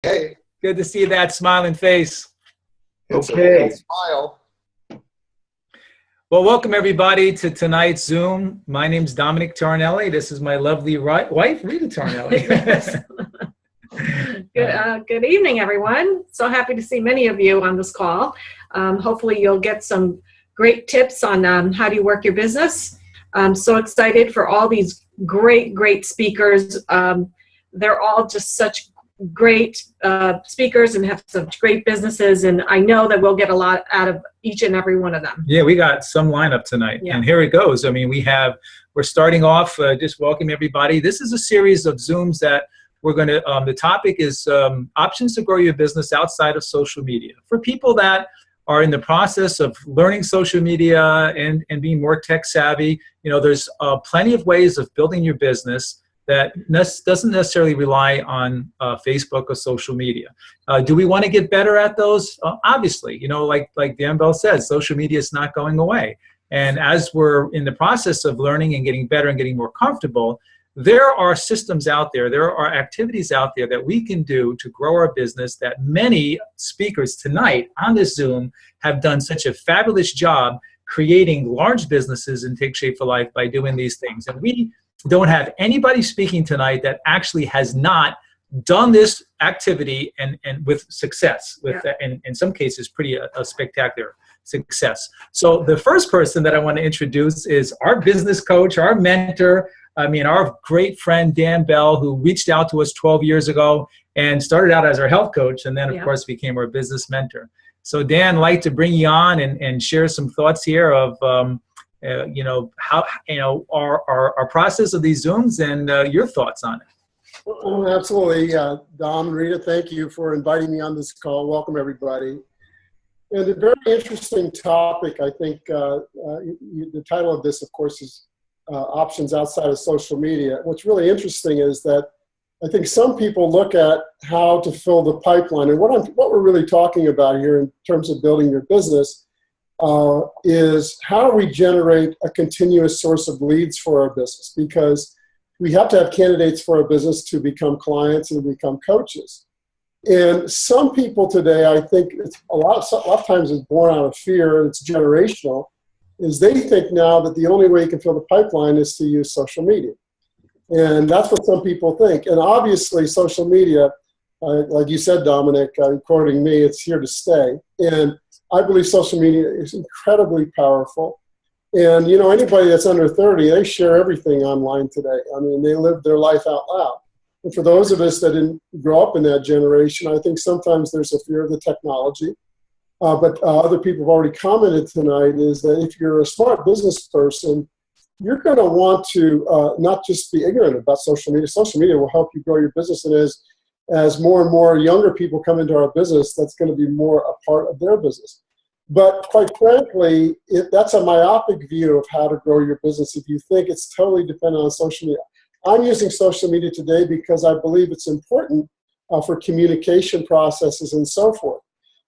Hey, Good to see that smiling face. it's Okay. a real smile. Well, welcome everybody to tonight's Zoom. My name's Dominic Tarinelli. This is my lovely wife, Rita Tarinelli. Good evening, everyone. So happy to see many of you on this call. Hopefully you'll get some great tips on how do you work your business. I'm so excited for all these great speakers. They're all just such great speakers and have such great businesses, and I know that we'll get a lot out of each and every one of them. Yeah, we got some lineup tonight, and here it goes. I mean, we're starting off, just welcome everybody. This is a series of Zooms that we're going to, the topic is options to grow your business outside of social media. For people that are in the process of learning social media and being more tech savvy, you know, there's plenty of ways of building your business that doesn't necessarily rely on Facebook or social media. Do we want to get better at those? Obviously, you know, like Dan Bell says, social media is not going away. And as we're in the process of learning and getting better and getting more comfortable, there are systems out there, there are activities out there that we can do to grow our business that many speakers tonight on this Zoom have done such a fabulous job creating large businesses and Take Shape for Life by doing these things. And we don't have anybody speaking tonight that actually has not done this activity and with success, with in some cases pretty a spectacular success. So the first person that I want to introduce is our business coach, our mentor, our great friend Dan Bell, who reached out to us 12 years ago and started out as our health coach, and then of course became our business mentor. So Dan, I'd like to bring you on and share some thoughts here of how our process of these Zooms and your thoughts on it. Oh, absolutely, Dom and Rita. Thank you for inviting me on this call. Welcome everybody. And a very interesting topic. I think the title of this, of course, is options outside of social media. What's really interesting is that I think some people look at how to fill the pipeline, and what we're really talking about here in terms of building your business is how do we generate a continuous source of leads for our business, because we have to have candidates for our business to become clients and become coaches. And some people today, I think a lot of times it's born out of fear, and it's generational, is they think now that the only way you can fill the pipeline is to use social media. And that's what some people think. And obviously social media, like you said, Dominic, quoting me, it's here to stay. And I believe social media is incredibly powerful. And, you know, anybody that's under 30, they share everything online today. I mean, they live their life out loud. And for those of us that didn't grow up in that generation, I think sometimes there's a fear of the technology. But other people have already commented tonight is that if you're a smart business person, you're going to want to not just be ignorant about social media. Social media will help you grow your business. And as more and more younger people come into our business, that's going to be more a part of their business. But quite frankly, that's a myopic view of how to grow your business if you think it's totally dependent on social media. I'm using social media today because I believe it's important for communication processes and so forth.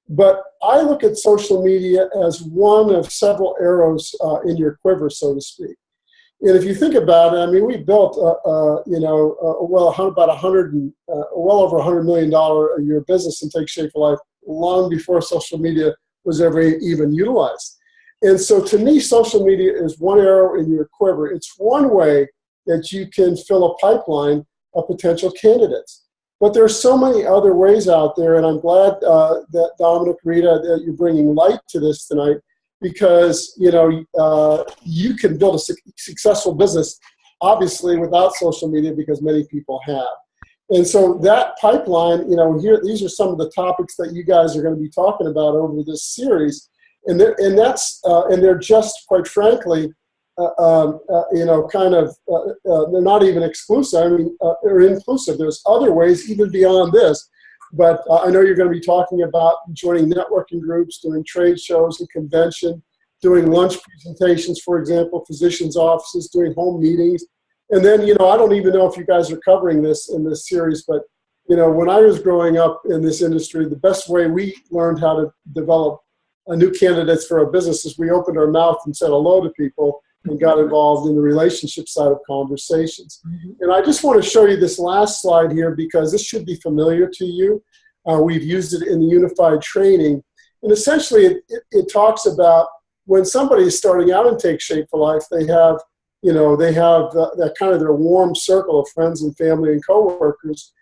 But I look at social media as one of several arrows in your quiver, so to speak. And if you think about it, I mean, we built, well over $100 million a year business in Take Shape for Life long before social media was ever even utilized. And so to me, social media is one arrow in your quiver. It's one way that you can fill a pipeline of potential candidates. But there are so many other ways out there, and I'm glad that Dominic, Rita, that you're bringing light to this tonight, because you know you can build a successful business, obviously, without social media, because many people have. And so that pipeline, you know, here these are some of the topics that you guys are going to be talking about over this series, and they're just, quite frankly, they're not even exclusive. I mean, they're inclusive. There's other ways even beyond this. But I know you're going to be talking about joining networking groups, doing trade shows and convention, doing lunch presentations, for example, physicians' offices, doing home meetings. And then, you know, I don't even know if you guys are covering this in this series, but, you know, when I was growing up in this industry, the best way we learned how to develop new candidates for our business is we opened our mouth and said hello to people and got involved in the relationship side of conversations. And I just want to show you this last slide here because this should be familiar to you. We've used it in the unified training. And essentially, it talks about when somebody is starting out in Take Shape for Life, they have, that kind of their warm circle of friends and family and coworkers.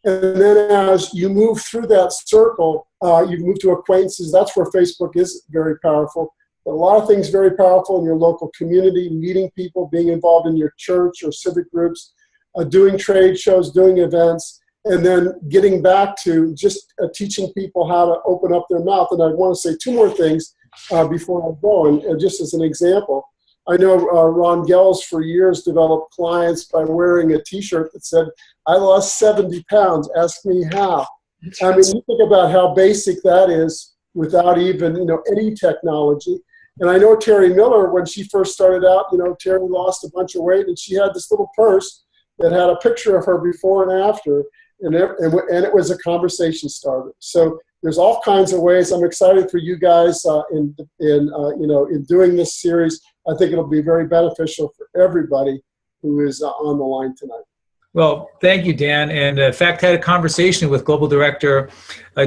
And then as you move through that circle, you move to acquaintances. That's where Facebook is very powerful. But a lot of things very powerful in your local community, meeting people, being involved in your church or civic groups, doing trade shows, doing events, and then getting back to just teaching people how to open up their mouth. And I want to say two more things before I go. And just as an example, I know Ron Gels for years developed clients by wearing a T-shirt that said, "I lost 70 pounds, ask me how." I mean, you think about how basic that is without even, any technology. And I know Terry Miller, when she first started out, Terry lost a bunch of weight, and she had this little purse that had a picture of her before and after, and it was a conversation starter. So there's all kinds of ways. I'm excited for you guys in doing this series. I think it'll be very beneficial for everybody who is on the line tonight. Well, thank you, Dan. And in fact, I had a conversation with Global Director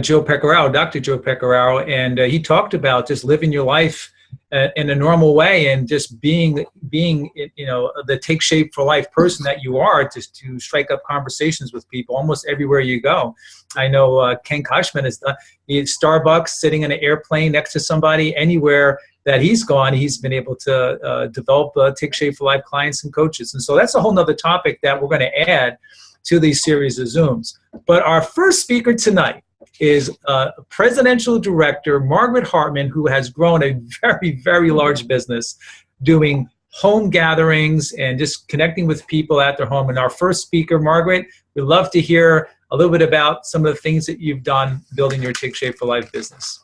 Joe Pecoraro, Dr. Joe Pecoraro, and he talked about just living your life in a normal way and just being the Take Shape for Life person that you are, just to strike up conversations with people almost everywhere you go. I know Ken Koshman is Starbucks, sitting in an airplane next to somebody, anywhere that he's gone, he's been able to develop Take Shape for Life clients and coaches. And so that's a whole nother topic that we're going to add to these series of Zooms. But our first speaker tonight is Presidential Director Margaret Hartman, who has grown a very, very large business doing home gatherings and just connecting with people at their home. And our first speaker, Margaret, we'd love to hear a little bit about some of the things that you've done building your Take Shape for Life business.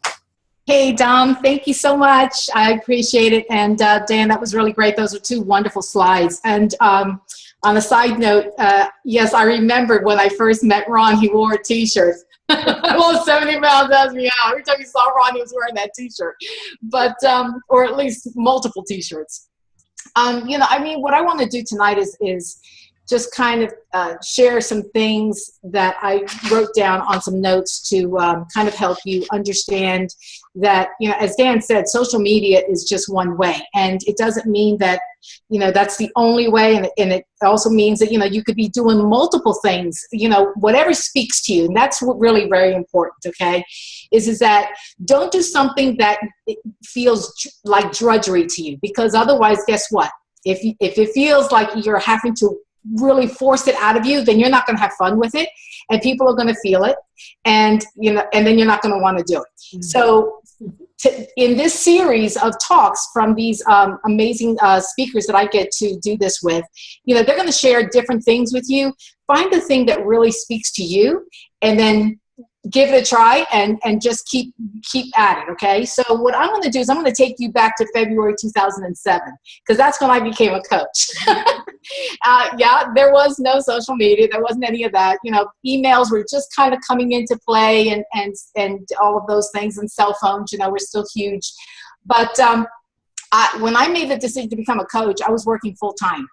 Hey, Dom, thank you so much. I appreciate it. And Dan, that was really great. Those are two wonderful slides. And on a side note, yes, I remembered when I first met Ron, he wore a T-shirt. I lost 70 pounds, asked me out. Every time you saw Ron, he was wearing that T-shirt, but or at least multiple T-shirts. What I want to do tonight is just kind of share some things that I wrote down on some notes to kind of help you understand that, as Dan said, social media is just one way. And it doesn't mean that, that's the only way. And it also means that, you could be doing multiple things, whatever speaks to you. And that's what really very important, okay, is that don't do something that feels like drudgery to you, because otherwise, guess what? If it feels like you're having to really force it out of you, then you're not going to have fun with it, and people are going to feel it, and and then you're not going to want to do it. Mm-hmm. So in this series of talks from these amazing speakers that I get to do this with, they're going to share different things with you. Find the thing that really speaks to you, and then give it a try and just keep at it, okay? So what I'm going to do is I'm going to take you back to February 2007, because that's when I became a coach. There was no social media. There wasn't any of that. Emails were just kind of coming into play, and all of those things, and cell phones, were still huge. But when I made the decision to become a coach, I was working full-time.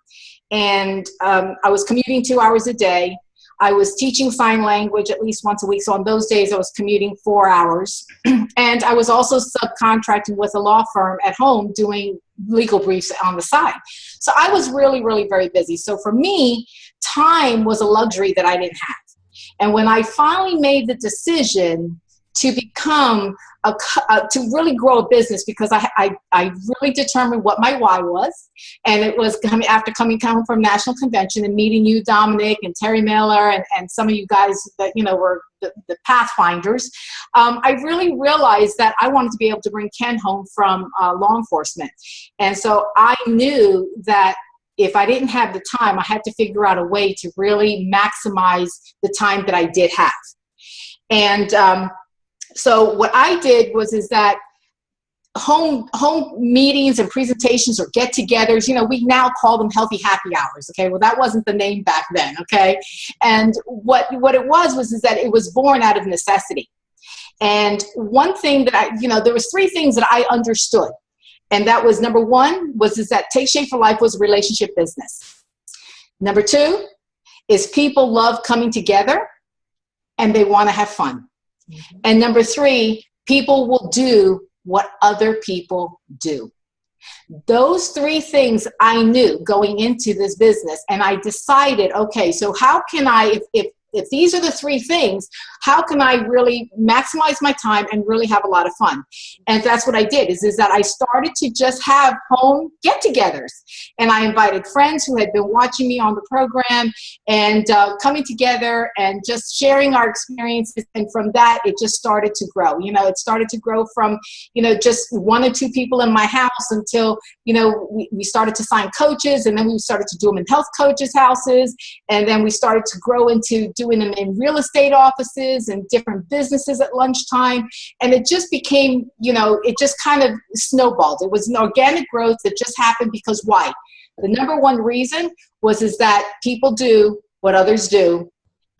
And I was commuting 2 hours a day. I was teaching sign language at least once a week. So on those days, I was commuting 4 hours. And I was also subcontracting with a law firm at home doing legal briefs on the side. So I was really, really very busy. So for me, time was a luxury that I didn't have. And when I finally made the decision to become to really grow a business, because I really determined what my why was, and it was after coming home from National Convention and meeting you, Dominic, and Terry Miller, and some of you guys that were the pathfinders. I really realized that I wanted to be able to bring Ken home from law enforcement, and so I knew that if I didn't have the time, I had to figure out a way to really maximize the time that I did have. And so what I did was that home meetings and presentations or get-togethers, we now call them healthy happy hours. Okay, well, that wasn't the name back then. Okay, and what it was that it was born out of necessity. And one thing that there was three things that I understood, and that was number one was that Take Shape for Life was a relationship business. Number two is people love coming together, and they want to have fun. And number 3, people will do what other people do. Those 3 things I knew going into this business, and I decided, okay, so how can I, if these are the 3 things, how can I really maximize my time and really have a lot of fun? And that's what I did, is that I started to just have home get-togethers. And I invited friends who had been watching me on the program and coming together and just sharing our experiences. And from that, it just started to grow. You know, it started to grow from, you know, just 1 or 2 people in my house until, you know, we started to sign coaches, and then we started to do them in health coaches' houses. And then we started to grow into doing them in real estate offices and different businesses at lunchtime. And it just became, you know, it just kind of snowballed. It was an organic growth that just happened because why? The number 1 reason is that people do what others do,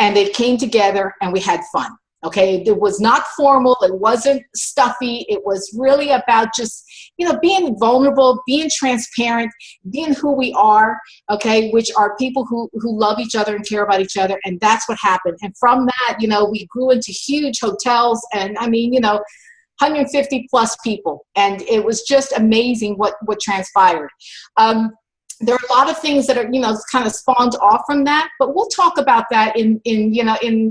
and they came together and we had fun. Okay, it was not formal, it wasn't stuffy, it was really about just, you know, being vulnerable, being transparent, being who we are, okay, which are people who love each other and care about each other, and that's what happened. And from that, you know, we grew into huge hotels, and I mean, you know, 150 plus people, and it was just amazing what transpired. There are a lot of things that are, you know, kind of spawned off from that, but we'll talk about that in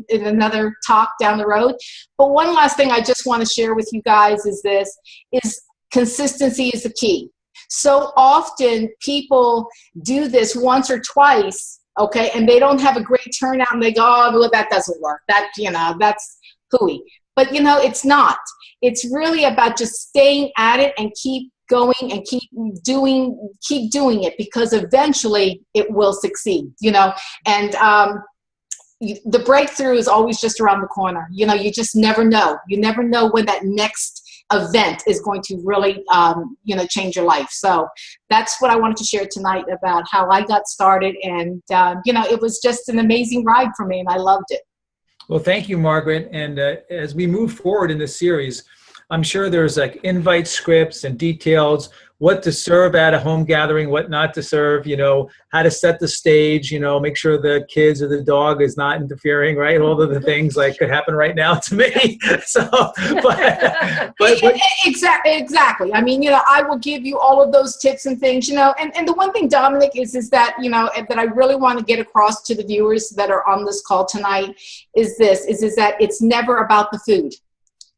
another talk down the road. But one last thing I just want to share with you guys is consistency is the key. So often people do this once or twice, okay, and they don't have a great turnout, and they go, oh, well, that doesn't work. That, you know, that's hooey. But, you know, it's not. It's really about just staying at it and keep going and keep doing it, because eventually it will succeed, you know. And the breakthrough is always just around the corner. You know, you just never know. You never know when that next event is going to really, you know, change your life. So that's what I wanted to share tonight about how I got started. And, you know, it was just an amazing ride for me, and I loved it. Well, thank you, Margaret. And as we move forward in this series, I'm sure there's like invite scripts and details, what to serve at a home gathering, what not to serve, you know, how to set the stage, you know, make sure the kids or the dog is not interfering, right? All of the things like could happen right now to me. So, but exactly. I mean, you know, I will give you all of those tips and things, you know, and the one thing, Dominic, is that, you know, that I really want to get across to the viewers that are on this call tonight is that it's never about the food.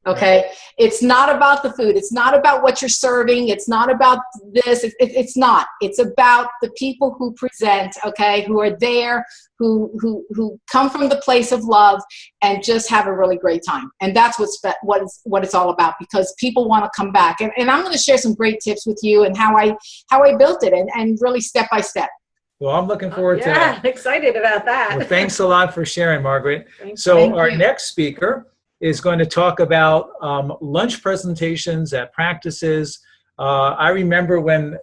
Okay, it's not about the food. It's not about what you're serving. It's not about this. It's not. It's about the people who present. Okay, who are there, who come from the place of love and just have a really great time. And that's what it's all about, because people want to come back. And I'm going to share some great tips with you and how I built it and really step by step. Well, I'm looking forward to that. Yeah, excited about that. Well, thanks a lot for sharing, Margaret. Thank Our next speaker is going to talk about lunch presentations at practices. I remember when,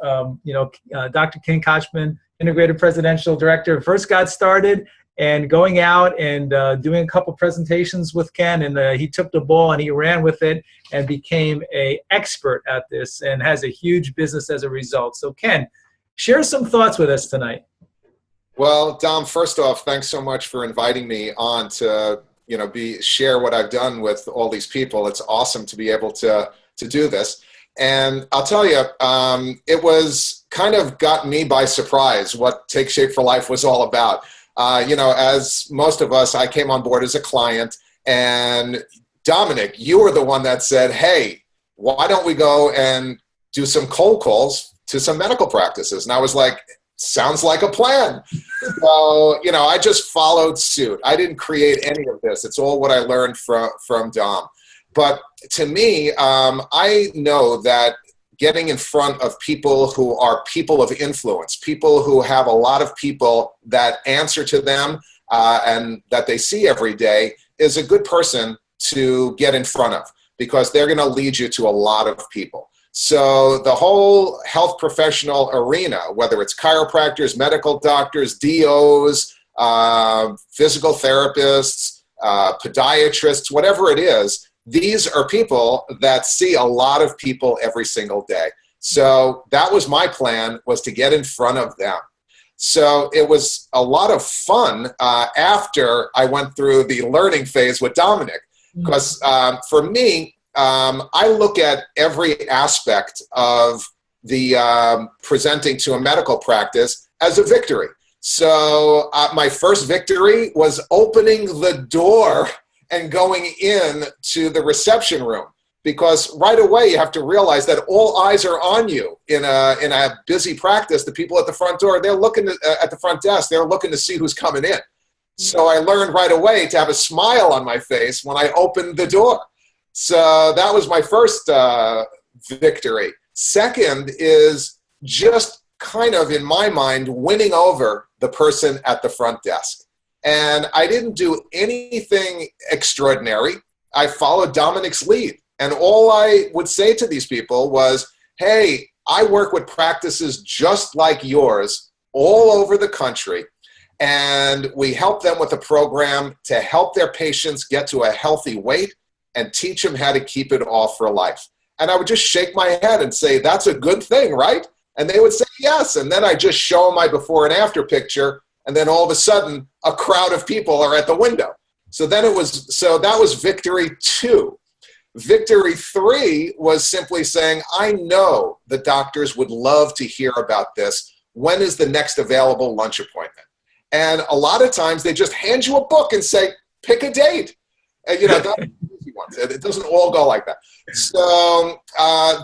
you know, Dr. Ken Kochman, Integrated Presidential Director, first got started, and going out and doing a couple presentations with Ken, and he took the ball and he ran with it and became an expert at this and has a huge business as a result. So Ken, share some thoughts with us tonight. Well, Dom, first off, thanks so much for inviting me on to, you know, share what I've done with all these people. It's awesome to be able to do this. And I'll tell you, it was kind of got me by surprise what Take Shape for Life was all about. You know, as most of us, I came on board as a client, and Dominic, you were the one that said, hey, why don't we go and do some cold calls to some medical practices? And I was like, sounds like a plan. So, you know, I just followed suit. I didn't create any of this. It's all what I learned from Dom. But to me, I know that getting in front of people who are people of influence, people who have a lot of people that answer to them and that they see every day, is a good person to get in front of, because they're going to lead you to a lot of people. So the whole health professional arena, whether it's chiropractors, medical doctors, DOs, physical therapists, podiatrists, whatever it is, these are people that see a lot of people every single day. So that was my plan, was to get in front of them. So it was a lot of fun after I went through the learning phase with Dominic. Because for me, I look at every aspect of the presenting to a medical practice as a victory. So my first victory was opening the door and going in to the reception room, because right away you have to realize that all eyes are on you in a busy practice. The people at the front door, they're looking at the front desk, they're looking to see who's coming in. So I learned right away to have a smile on my face when I opened the door. So that was my first victory. Second is just kind of, in my mind, winning over the person at the front desk. And I didn't do anything extraordinary. I followed Dominic's lead. And all I would say to these people was, hey, I work with practices just like yours all over the country. And we help them with a program to help their patients get to a healthy weight and teach them how to keep it off for life. And I would just shake my head and say, that's a good thing, right? And they would say yes. And then I just show them my before and after picture. And then all of a sudden, a crowd of people are at the window. So that was victory 2. Victory 3 was simply saying, I know the doctors would love to hear about this. When is the next available lunch appointment? And a lot of times they just hand you a book and say, pick a date. And, you know, that's the easy ones. It doesn't all go like that. So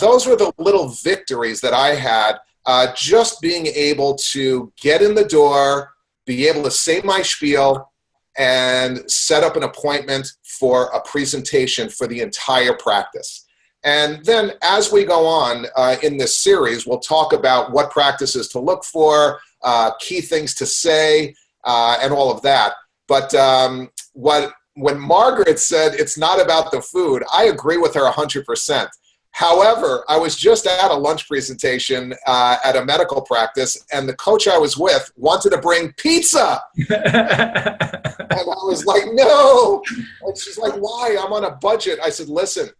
those were the little victories that I had, just being able to get in the door, be able to say my spiel, and set up an appointment for a presentation for the entire practice. And then as we go on in this series, we'll talk about what practices to look for, key things to say, and all of that. But when Margaret said it's not about the food, I agree with her 100%. However, I was just at a lunch presentation at a medical practice, and the coach I was with wanted to bring pizza. And I was like, no. And she's like, why? I'm on a budget. I said, listen,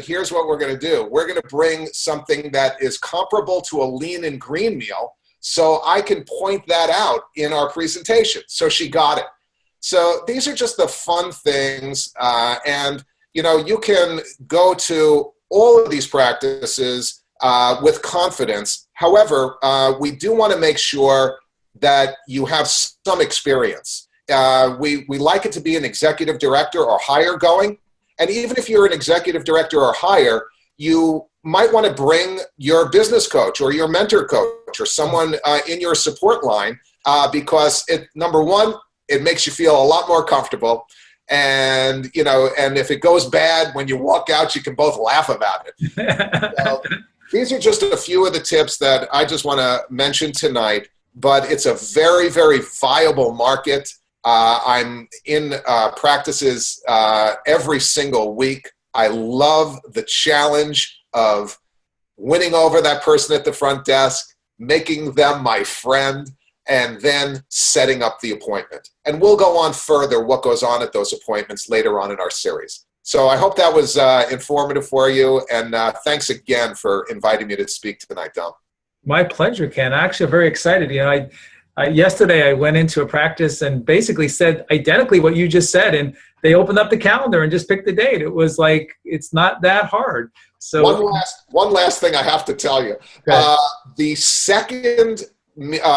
here's what we're going to do. We're going to bring something that is comparable to a lean and green meal, so I can point that out in our presentation. So she got it. So these are just the fun things. And, you know, you can go to all of these practices with confidence. However, we do want to make sure that you have some experience. We like it to be an executive director or higher going. And even if you're an executive director or higher, you might want to bring your business coach or your mentor coach or someone in your support line because number one, it makes you feel a lot more comfortable. And, you know, and if it goes bad, when you walk out, you can both laugh about it. So, these are just a few of the tips that I just want to mention tonight, but it's a very, very viable market. I'm in practices every single week. I love the challenge of winning over that person at the front desk, making them my friend, and then setting up the appointment. And we'll go on further what goes on at those appointments later on in our series. So I hope that was informative for you. And thanks again for inviting me to speak tonight, Dom. My pleasure, Ken. I'm actually very excited. You know, yesterday I went into a practice and basically said identically what you just said. And they opened up the calendar and just picked the date. It was like, it's not that hard. So one last thing I have to tell you. The second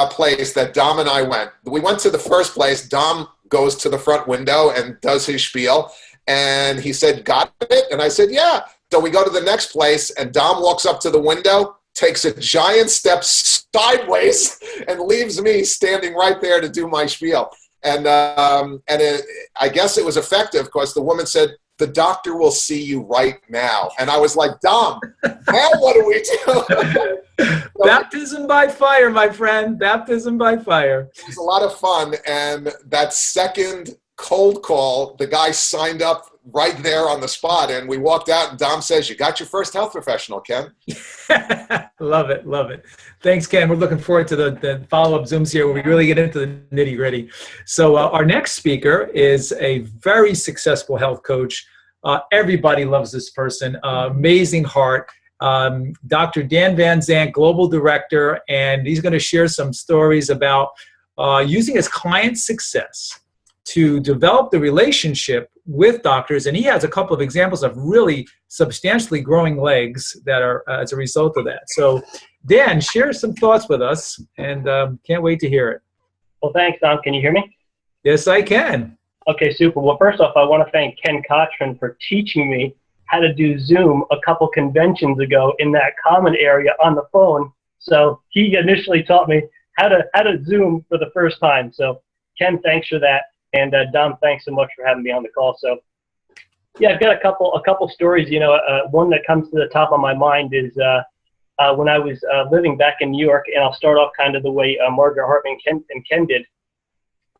place that Dom and I went. We went to the first place. Dom goes to the front window and does his spiel. And he said, got it? And I said, yeah. So we go to the next place, and Dom walks up to the window, takes a giant step sideways, and leaves me standing right there to do my spiel. And I guess it was effective because the woman said, the doctor will see you right now. And I was like, Dom, now what do we do? Baptism by fire, my friend. Baptism by fire. It was a lot of fun. And that second cold call, the guy signed up right there on the spot. And we walked out, and Dom says, you got your first health professional, Ken. Love it. Love it. Thanks, Ken. We're looking forward to the follow-up Zooms here where we really get into the nitty-gritty. So our next speaker is a very successful health coach. Everybody loves this person. Amazing heart. Dr. Dan Van Zandt, Global Director, and he's going to share some stories about using his client success to develop the relationship with doctors, and he has a couple of examples of really substantially growing legs that are as a result of that. So, Dan, share some thoughts with us, and can't wait to hear it. Well, thanks, Don. Can you hear me? Yes, I can. Okay, super. Well, first off, I want to thank Ken Cochran for teaching me how to do Zoom a couple conventions ago in that common area on the phone. So he initially taught me how to Zoom for the first time. So Ken, thanks for that. And Dom, thanks so much for having me on the call. So yeah, I've got a couple stories. You know, one that comes to the top of my mind is when I was living back in New York, and I'll start off kind of the way Margaret Hartman and Ken did.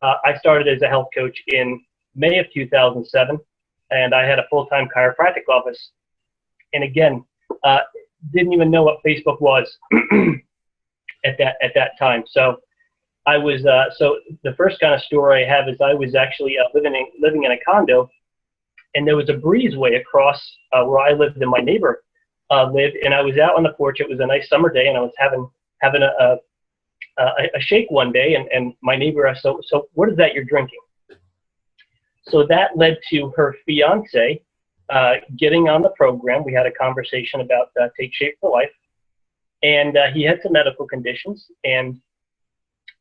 I started as a health coach in May of 2007, and I had a full-time chiropractic office. And again, didn't even know what Facebook was at that time. So I was so the first kind of story I have is I was actually living in a condo, and there was a breezeway across where I lived and my neighbor lived, and I was out on the porch. It was a nice summer day, and I was having a shake one day, and my neighbor asked, so what is that you're drinking? So that led to her fiance getting on the program. We had a conversation about Take Shape for Life, and he had some medical conditions, and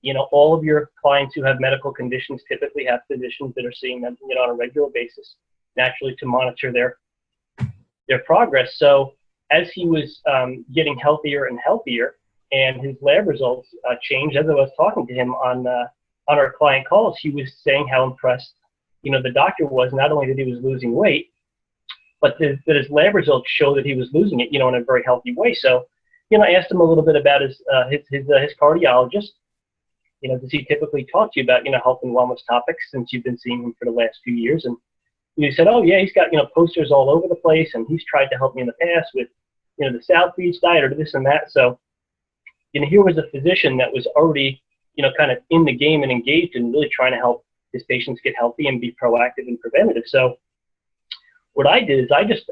you know, all of your clients who have medical conditions typically have physicians that are seeing them, you know, on a regular basis, naturally, to monitor their progress. So as he was getting healthier and healthier, and his lab results changed, as I was talking to him on our client calls, he was saying how impressed, you know, the doctor was, not only that he was losing weight, but that his lab results show that he was losing it, you know, in a very healthy way. So, you know, I asked him a little bit about his cardiologist. You know, does he typically talk to you about, you know, health and wellness topics since you've been seeing him for the last few years? And he said, oh yeah, he's got, you know, posters all over the place, and he's tried to help me in the past with, you know, the South Beach diet or this and that. So, you know, here was a physician that was already, you know, kind of in the game and engaged and really trying to help his patients get healthy and be proactive and preventative. So what I did is I just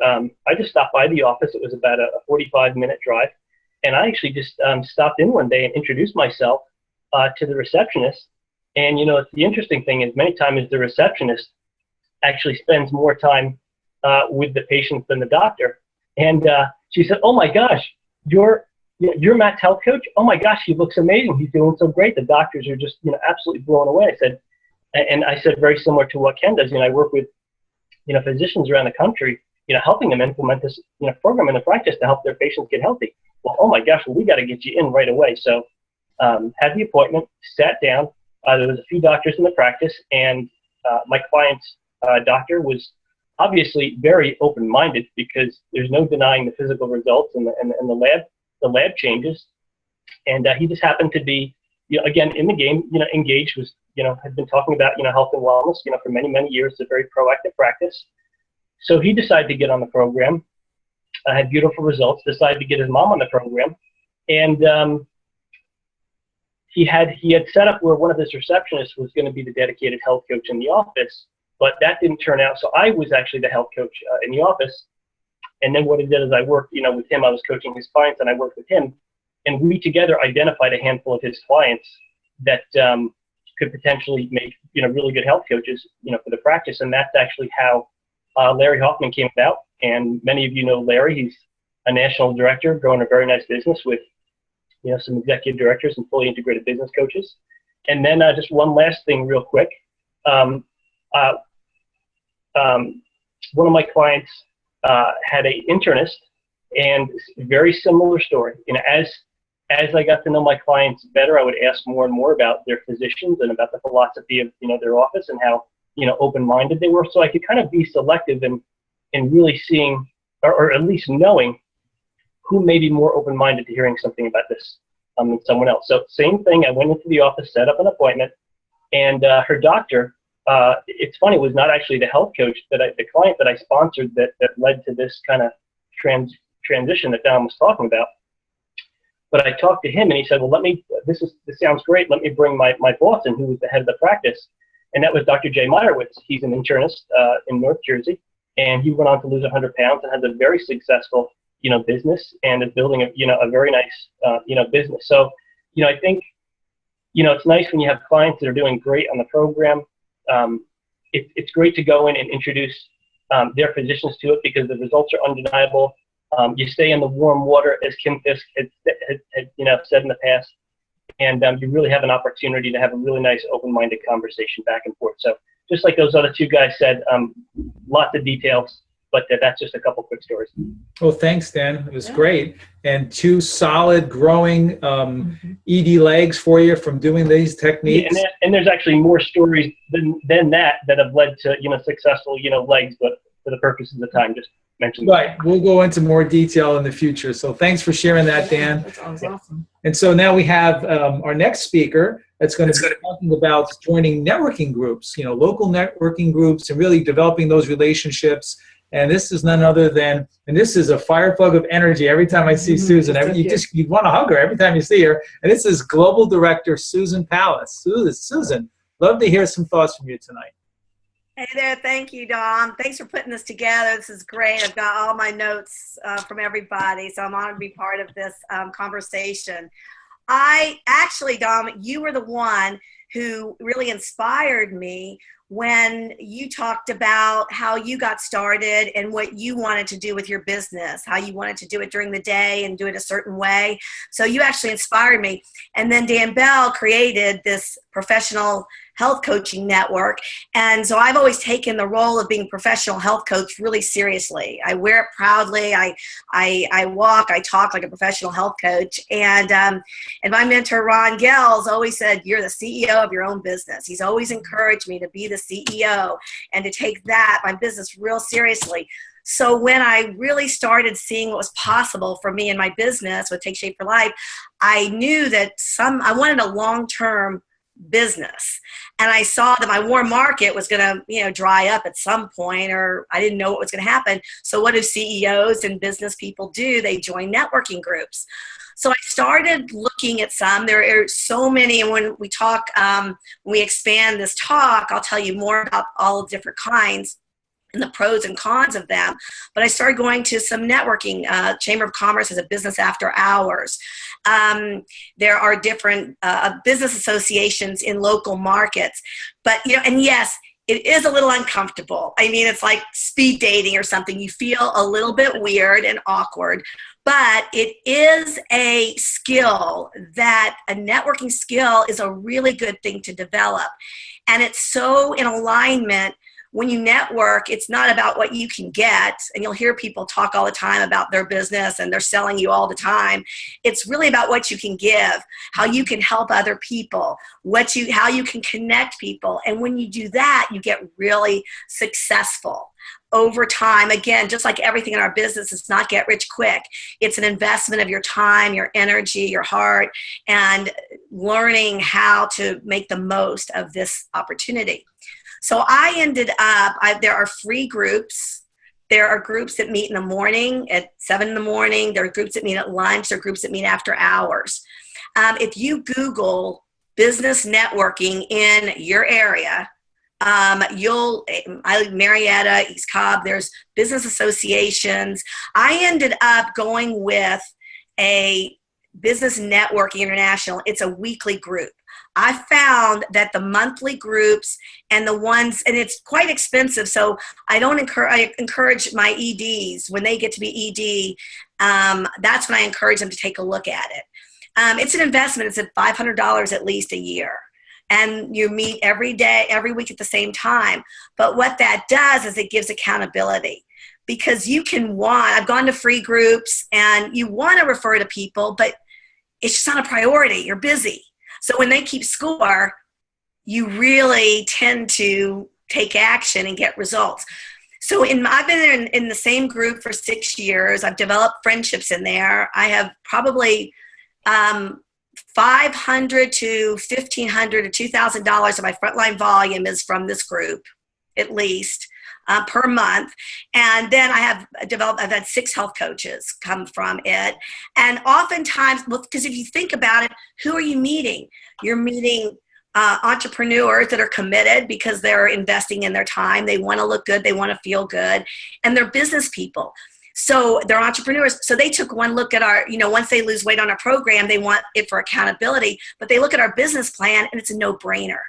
stopped by the office. It was about a 45-minute drive, and I actually just stopped in one day and introduced myself to the receptionist. And, you know, the interesting thing is many times the receptionist actually spends more time with the patients than the doctor. And she said, oh my gosh, you're Matt's health coach? Oh my gosh, he looks amazing. He's doing so great. The doctors are just, you know, absolutely blown away. I said, very similar to what Ken does. You know, I work with, you know, physicians around the country, you know, helping them implement this, you know, program in the practice to help their patients get healthy. Well, oh my gosh, well, we got to get you in right away. So had the appointment, sat down. There was a few doctors in the practice, and my client's doctor was obviously very open-minded, because there's no denying the physical results and the lab changes. And he just happened to be, you know, again, in the game, you know, engaged, was, you know, had been talking about, you know, health and wellness, you know, for many, many years. It's a very proactive practice. So he decided to get on the program, had beautiful results, decided to get his mom on the program. And he had set up where one of his receptionists was going to be the dedicated health coach in the office, but that didn't turn out. So I was actually the health coach in the office. And then what I did is I worked, you know, with him. I was coaching his clients, and I worked with him, and we together identified a handful of his clients that could potentially make, you know, really good health coaches, you know, for the practice. And that's actually how Larry Hoffman came about. And many of you know Larry. He's a national director, growing a very nice business with, you know, some executive directors and fully integrated business coaches. And then just one last thing real quick. One of my clients had a internist, and very similar story. You know, as I got to know my clients better, I would ask more and more about their physicians and about the philosophy of, you know, their office, and how, you know, open-minded they were. So I could kind of be selective in really seeing, or at least knowing, who may be more open-minded to hearing something about this than someone else. So same thing, I went into the office, set up an appointment, and her doctor, it's funny, it was not actually the health coach the client that I sponsored that led to this kind of transition that Don was talking about. But I talked to him, and he said, well, this sounds great. Let me bring my boss in, who was the head of the practice. And that was Dr. Jay Meyerowitz. He's an internist in North Jersey, and he went on to lose 100 pounds and has a very successful, you know, business, and is building a very nice, you know, business. So, you know, I think, you know, it's nice when you have clients that are doing great on the program. it's great to go in and introduce their physicians to it because the results are undeniable. You stay in the warm water, as Kim Fisk had said in the past, and you really have an opportunity to have a really nice open-minded conversation back and forth. So just like those other two guys said, lots of details, but that's just a couple quick stories. Well, thanks, Dan. It was great. And two solid, growing ED legs for you from doing these techniques. Yeah, and there's actually more stories than that have led to successful legs, but for the purposes of time, just mention Right. We'll go into more detail in the future. So thanks for sharing that, Dan. That sounds awesome. And so now we have our next speaker that's going to be talking about joining networking groups, local networking groups, and really developing those relationships. And this is none other than, and this is a fire plug of energy every time I see Susan. You want to hug her every time you see her. And this is Global Director Susan Pallas. Susan, love to hear some thoughts from you tonight. Hey there. Thank you, Dom. Thanks for putting this together. This is great. I've got all my notes from everybody, so I'm honored to be part of this conversation. Dom, you were the one who really inspired me when you talked about how you got started and what you wanted to do with your business, how you wanted to do it during the day and do it a certain way. So you actually inspired me. And then Dan Bell created this professional health coaching network. And so I've always taken the role of being professional health coach really seriously. I wear it proudly. I talk like a professional health coach. And my mentor, Ron Gels, always said, you're the CEO of your own business. He's always encouraged me to be the CEO and to take my business real seriously. So when I really started seeing what was possible for me in my business with Take Shape for Life, I knew that I wanted a long-term business. And I saw that my warm market was going to, dry up at some point, or I didn't know what was going to happen. So what do CEOs and business people do? They join networking groups. So I started looking at some. There are so many, and when we talk, when we expand this talk, I'll tell you more about all the different kinds and the pros and cons of them. But I started going to some networking. Chamber of Commerce has a business after hours. There are different business associations in local markets. But, and yes, it is a little uncomfortable. I mean, it's like speed dating or something. You feel a little bit weird and awkward. But it is a skill that a networking skill is a really good thing to develop. And it's so in alignment. When you network, it's not about what you can get, and you'll hear people talk all the time about their business and they're selling you all the time. It's really about what you can give, how you can help other people, how you can connect people. And when you do that, you get really successful over time. Again, just like everything in our business, it's not get rich quick. It's an investment of your time, your energy, your heart, and learning how to make the most of this opportunity. So I ended up, there are free groups. There are groups that meet in the morning at 7 in the morning. There are groups that meet at lunch. There are groups that meet after hours. If you Google business networking in your area, Marietta, East Cobb, there's business associations. I ended up going with a Business Networking International. It's a weekly group. I found that the monthly groups and the ones, and it's quite expensive, so I encourage my EDs, when they get to be ED, that's when I encourage them to take a look at it. It's an investment. It's at $500 at least a year. And you meet every day, every week at the same time. But what that does is it gives accountability. Because I've gone to free groups, and you want to refer to people, but it's just not a priority. You're busy. So when they keep score, you really tend to take action and get results. So I've been in the same group for 6 years. I've developed friendships in there. I have probably $500 to $1,500 to $2,000 of my frontline volume is from this group, at least. Per month. And then I've had 6 health coaches come from it. And oftentimes, because if you think about it, who are you meeting? You're meeting entrepreneurs that are committed because they're investing in their time. They want to look good. They want to feel good. And they're business people. So they're entrepreneurs. So they took one look at our, once they lose weight on our program, they want it for accountability, but they look at our business plan and it's a no-brainer.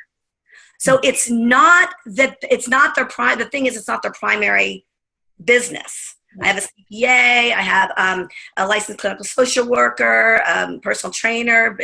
So it's not their the thing is, it's not their primary business. I have a CPA, I have a licensed clinical social worker, personal trainer,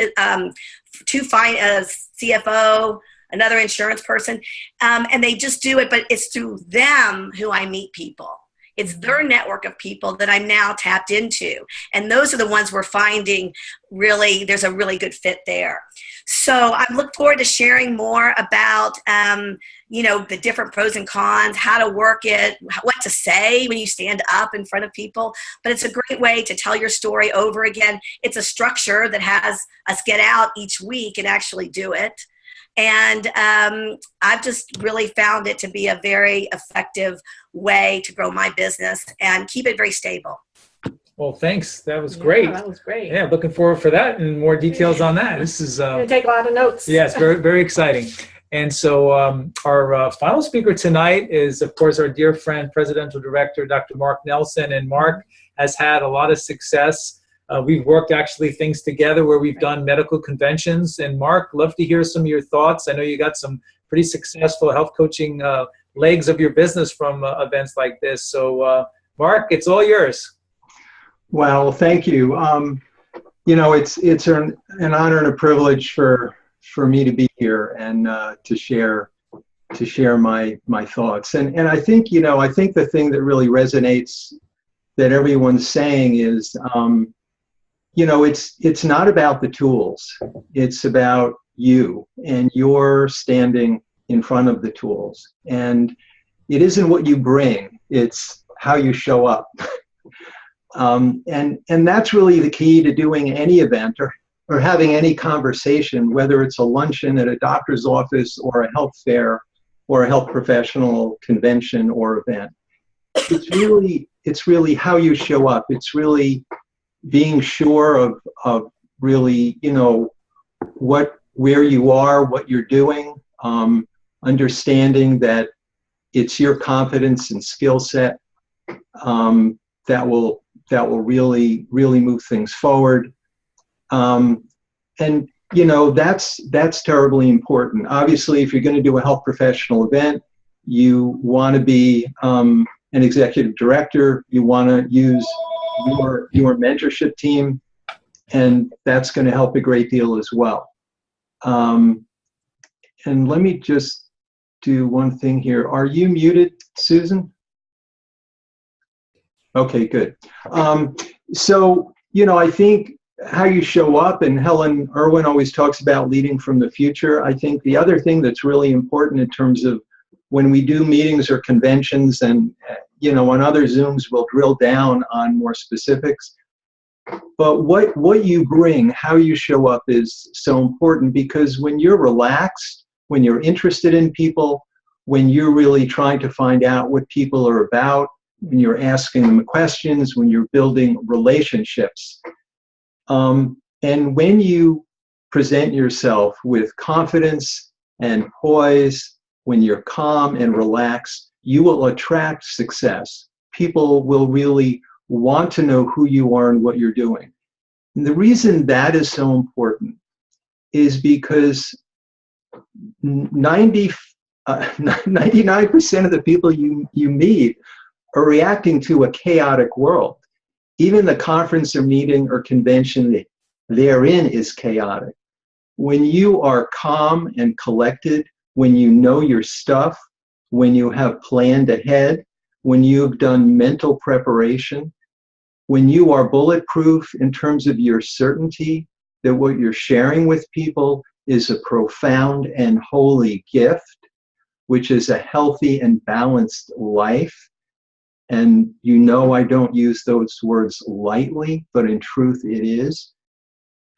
CFO, another insurance person, and they just do it, but it's through them who I meet people. It's their network of people that I'm now tapped into. And those are the ones we're finding really, there's a really good fit there. So I look forward to sharing more about, the different pros and cons, how to work it, what to say when you stand up in front of people. But it's a great way to tell your story over again. It's a structure that has us get out each week and actually do it. And I've just really found it to be a very effective way to grow my business and keep it very stable. Well, thanks. That was great. That was great. Yeah, looking forward for that and more details on that. This is I'm going to take a lot of notes. Yes, very, very exciting. And so our final speaker tonight is, of course, our dear friend, Presidential Director, Dr. Mark Nelson. And Mark has had a lot of success. We've worked actually things together where we've done medical conventions. And Mark, love to hear some of your thoughts. I know you got some pretty successful health coaching legs of your business from events like this. So Mark, it's all yours. Well, thank you. It's an honor and a privilege for me to be here and to share my thoughts. And I think, I think the thing that really resonates that everyone's saying is, it's not about the tools. It's about you and your standing in front of the tools. And it isn't what you bring, it's how you show up. And that's really the key to doing any event or having any conversation, whether it's a luncheon at a doctor's office or a health fair or a health professional convention or event. It's really how you show up. It's really being sure of really, where you are, what you're doing, understanding that it's your confidence and skill set that will really move things forward. And that's terribly important. Obviously, if you're going to do a health professional event, you want to be an executive director. You want to use your mentorship team, and that's going to help a great deal as well. And let me just do one thing here. Are you muted, Susan? Okay, good. So, I think how you show up, and Helen Irwin always talks about leading from the future. I think the other thing that's really important in terms of when we do meetings or conventions, and on other Zooms, we'll drill down on more specifics. But what you bring, how you show up is so important, because when you're relaxed, when you're interested in people, when you're really trying to find out what people are about, when you're asking them questions, when you're building relationships, and when you present yourself with confidence and poise, when you're calm and relaxed, you will attract success. People will really want to know who you are and what you're doing. And the reason that is so important is because 99% of the people you meet are reacting to a chaotic world. Even the conference or meeting or convention they're in is chaotic. When you are calm and collected, when you know your stuff, when you have planned ahead, when you've done mental preparation, when you are bulletproof in terms of your certainty that what you're sharing with people is a profound and holy gift, which is a healthy and balanced life. And I don't use those words lightly, but in truth it is.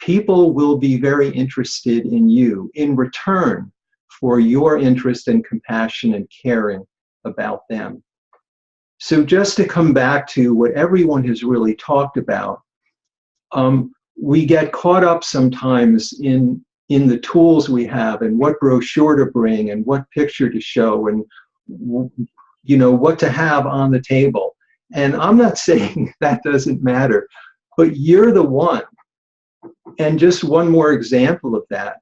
People will be very interested in you in return for your interest and compassion and caring about them. So just to come back to what everyone has really talked about, we get caught up sometimes in the tools we have and what brochure to bring and what picture to show and what to have on the table. And I'm not saying that doesn't matter, but you're the one And just one more example of that.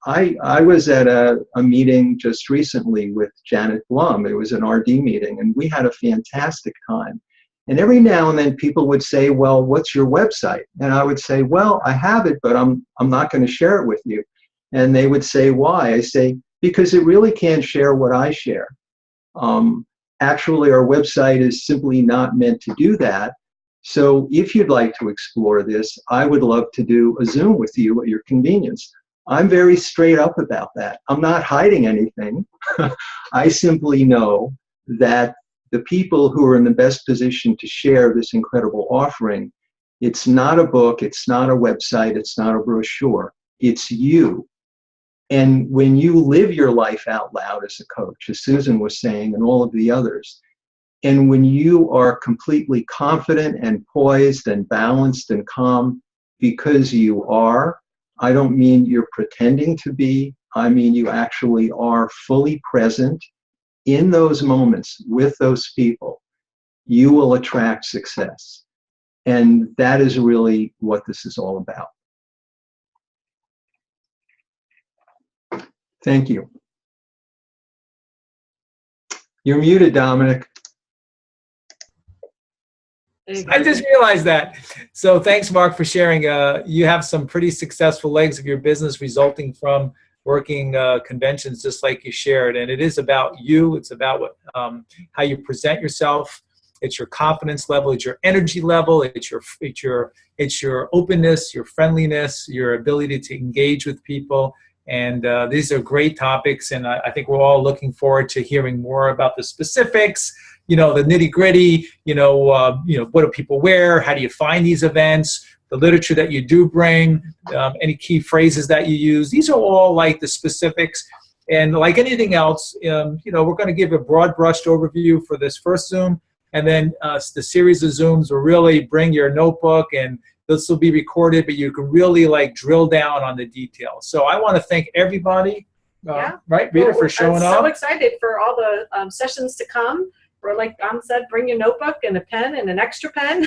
I was at a meeting just recently with Janet Blum. It was an RD meeting, and we had a fantastic time. And every now and then people would say, well, what's your website? And I would say, well, I have it, but I'm not going to share it with you. And they would say, why? I say, because it really can't share what I share. Actually, our website is simply not meant to do that. So if you'd like to explore this, I would love to do a Zoom with you at your convenience. I'm very straight up about that. I'm not hiding anything. I simply know that the people who are in the best position to share this incredible offering, it's not a book, it's not a website, it's not a brochure, it's you. And when you live your life out loud as a coach, as Susan was saying, and all of the others, and when you are completely confident and poised and balanced and calm because you are, I don't mean you're pretending to be, I mean you actually are fully present in those moments with those people, you will attract success. And that is really what this is all about. Thank you. You're muted, Dominic. I just realized that. So thanks, Mark, for sharing. You have some pretty successful legs of your business resulting from working conventions just like you shared. And it is about you. It's about what, how you present yourself. It's your confidence level. It's your energy level. It's your openness, your friendliness, your ability to engage with people. And these are great topics. And I think we're all looking forward to hearing more about the specifics, the nitty gritty, what do people wear? How do you find these events? The literature that you do bring, any key phrases that you use. These are all like the specifics. And like anything else, we're going to give a broad brushed overview for this first Zoom. And then the series of Zooms will really bring your notebook, and this will be recorded, but you can really like drill down on the details. So I want to thank everybody, right, Rita, for showing up. I'm so excited for all the sessions to come. Or like Dom said, bring your notebook and a pen and an extra pen.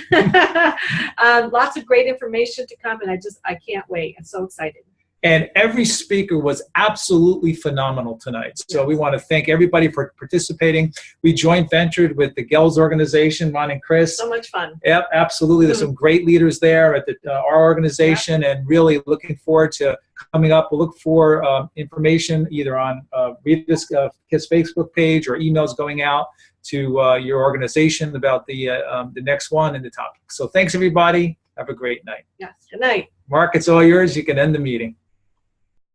Lots of great information to come, and I can't wait. I'm so excited. And every speaker was absolutely phenomenal tonight. So we want to thank everybody for participating. We joint ventured with the Gels organization, Ron and Chris. So much fun. Yep, absolutely. There's some great leaders there at our organization, and really looking forward to coming up. We'll look for information either on Rita's KISS Facebook page or emails going out to your organization about the next one and the topic. So thanks, everybody. Have a great night. Yes, good night. Mark, it's all yours. You can end the meeting.